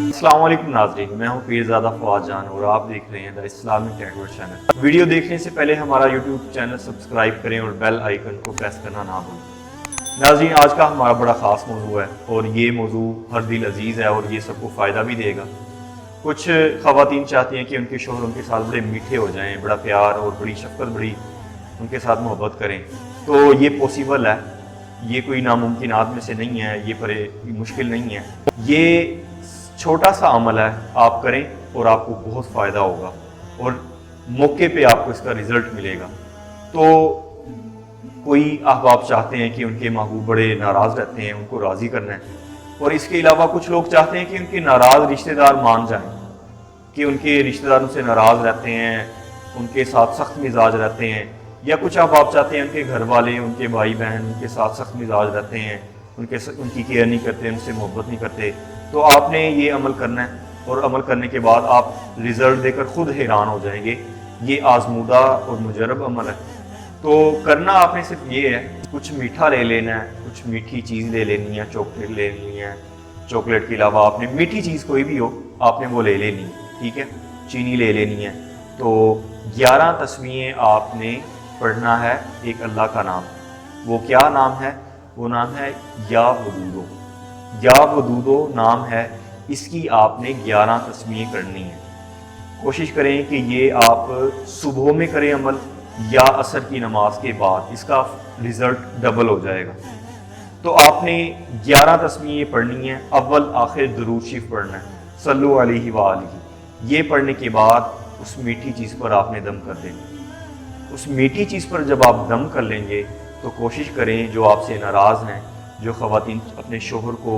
अस्सलाम वालेकुम नाज़रीन, मैं हूं पीरज़ादा फवाद जान और आप देख रहे हैं the Islamic Edward channel. Video देखने से पहले हमारा यूट्यूब चैनल सब्सक्राइब करें और बेल आइकन को प्रेस करना ना भूलें। नाज़रीन, आज का हमारा बड़ा ख़ास मौजू है और ये मौजू हर दिल अजीज़ है और ये सबको फ़ायदा भी देगा। कुछ ख़वातीन चाहती हैं कि उनके शोहर उनके साथ बड़े मीठे हो जाएँ, बड़ा प्यार और बड़ी शफ़क़त, बड़ी उनके साथ मोहब्बत करें। तो ये पॉसिबल है, ये कोई नामुमकिनात में से नहीं है, ये मुश्किल नहीं है। ये छोटा सा अमल है, आप करें और आपको बहुत फ़ायदा होगा और मौके पे आपको इसका रिज़ल्ट मिलेगा। तो कोई अहबाब चाहते हैं कि उनके महबूब बड़े नाराज़ रहते हैं, उनको राज़ी करना है, और इसके अलावा कुछ लोग चाहते हैं कि उनके नाराज़ रिश्तेदार मान जाएं, कि उनके रिश्तेदारों से नाराज़ रहते हैं, उनके साथ सख्त मिजाज रहते हैं, या कुछ अहबाब चाहते हैं उनके घर वाले, उनके भाई बहन उनके साथ सख्त मिजाज रहते हैं, उनकी केयर नहीं करते, उनसे मोहब्बत नहीं करते। तो आपने ये अमल करना है और अमल करने के बाद आप रिज़ल्ट देकर खुद हैरान हो जाएंगे। ये आजमूदा और मुजरब अमल है। तो करना आपने सिर्फ ये है, कुछ मीठा ले लेना है, कुछ मीठी चीज़ ले लेनी है, चॉकलेट ले लेनी है। चॉकलेट के अलावा आपने मीठी चीज़ कोई भी हो, आपने वो ले लेनी है, ठीक है। चीनी ले लेनी है। तो 11 तस्बीहें आपने पढ़ना है एक अल्लाह का नाम। वो क्या नाम है? वो नाम है या वदूदो। या वदूदो नाम है, इसकी आपने 11 तस्बीहें करनी है। कोशिश करें कि ये आप सुबह में करें अमल या असर की नमाज के बाद, इसका रिज़ल्ट डबल हो जाएगा। तो आपने 11 तस्बीहें पढ़नी है, अव्वल आखिर दुरूद शरीफ पढ़ना है, सल्लु अलैहि व आलिही। ये पढ़ने के बाद उस मीठी चीज़ पर आपने दम कर देना। उस मीठी चीज़ पर जब आप दम कर लेंगे तो कोशिश करें, जो आपसे नाराज़ हैं, जो ख़वातीन अपने शोहर को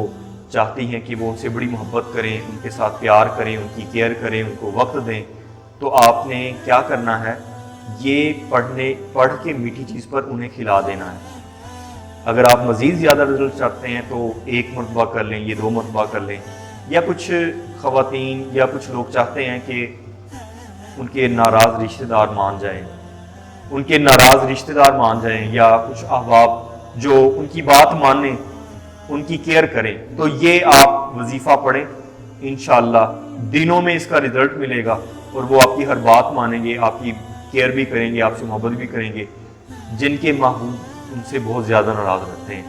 चाहती हैं कि वो उनसे बड़ी मोहब्बत करें, उनके साथ प्यार करें, उनकी केयर करें, उनको वक्त दें, तो आपने क्या करना है, ये पढ़ के मीठी चीज़ पर उन्हें खिला देना है। अगर आप मज़ीद ज़्यादा रिजल्ट चाहते हैं तो 1 मरतबा कर लें, ये 2 मरतबा कर लें। या कुछ ख़वातीन या कुछ लोग चाहते हैं कि उनके नाराज़ रिश्तेदार मान जाएं, या कुछ अहबाब जो उनकी बात माने, उनकी केयर करें। तो ये आप वजीफ़ा पढ़ें, इंशाअल्लाह दिनों में इसका रिजल्ट मिलेगा और वो आपकी हर बात मानेंगे, आपकी केयर भी करेंगे, आपसे मोहब्बत भी करेंगे। जिनके महबूब उनसे बहुत ज़्यादा नाराज़ रहते हैं,